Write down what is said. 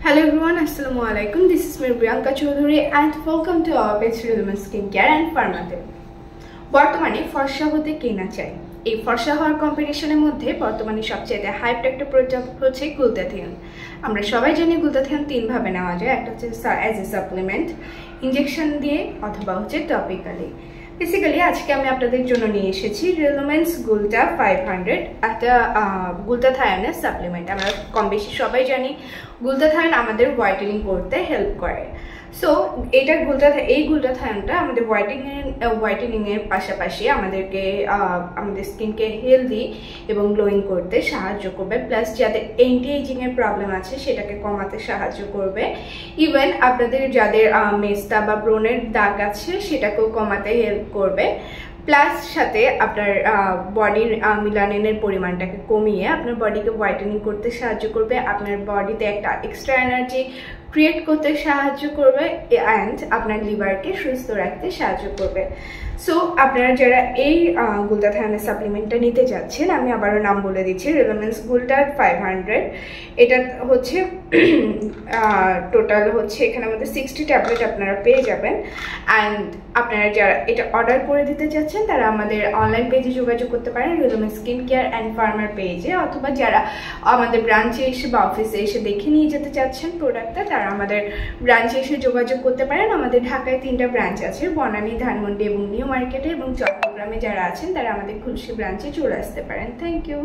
Hello everyone, Assalamu alaikum. This is me Priyanka Choudhury and welcome to our page Rhythm Skincare and Pharmaতে। বর্তমানে ফর্সা হতে কে না চায়। এই ফর্সা হওয়ার কম্পিটিশনের মধ্যে বর্তমানে সবচেয়ে হাইপড একটা প্রোডাক্ট হচ্ছে গ্লুটাথিয়ন। আমরা সবাই জানি গ্লুটাথিয়ন তিন ভাবে নেওয়া যায়, একটা হচ্ছে অ্যাজ এ সাপ্লিমেন্ট, ইনজেকশন দিয়ে অথবা হচ্ছে টপিক্যালি। বেসিক্যালি আজকে আমি আপনাদের জন্য নিয়ে এসেছি রিলোমেন্স গুলটা 500, একটা গ্লুটাথায়নের সাপ্লিমেন্ট। আমরা কম বেশি সবাই জানি গ্লুটাথায়ন আমাদের হোয়াইটেনিং করতে হেল্প করে। সো এই গ্লুটাথায়নটা আমাদের হোয়াইটেনিং এর পাশাপাশি আমাদের স্কিনকে হেলদি এবং গ্লোয়িং করতে সাহায্য করবে, প্লাস যাদের অ্যান্টি এজিং এর প্রবলেম আছে সেটাকে কমাতে সাহায্য করবে। ইভেন আপনাদের যাদের মেস্তা বা ব্রণের দাগ আছে সেটাকেও কমাতে হেল্প করবে, প্লাস সাথে আপনার বডির মিলানিনের পরিমাণটাকে কমিয়ে আপনার বডিকে হোয়াইটেনিং করতে সাহায্য করবে, আপনার বডিতে একটা এক্সট্রা এনার্জি ক্রিয়েট করতে সাহায্য করবে অ্যান্ড আপনার লিভারকে সুস্থ রাখতে সাহায্য করবে। সো আপনারা যারা এই গ্লুটাথায়নের সাপ্লিমেন্টটা নিতে যাচ্ছেন, আমি আবারও নাম বলে দিচ্ছি, রিলোমেন্স গুলটা 500। এটা হচ্ছে টোটাল হচ্ছে এখানে আমাদের 60 ট্যাবলেট আপনারা পেয়ে যাবেন। অ্যান্ড আপনারা যারা এটা অর্ডার করে দিতে চাচ্ছেন তারা আমাদের অনলাইন পেজে যোগাযোগ করতে পারেন, রিলোমেন্স স্কিন কেয়ার অ্যান্ড ফার্মার পেজে, অথবা যারা আমাদের ব্রাঞ্চে এসে বা অফিসে এসে দেখে নিয়ে যেতে চাচ্ছেন প্রোডাক্টটা তারা আমাদের ব্রাঞ্চে এসে যোগাযোগ করতে পারেন। আমাদের ঢাকায় 3টা ব্রাঞ্চ আছে, বনানী, ধানমন্ডি এবং নিউ মার্কেটে, এবং চট্টগ্রামে যারা আছেন তারা আমাদের খুলশী ব্রাঞ্চে চলে আসতে পারেন। Thank you.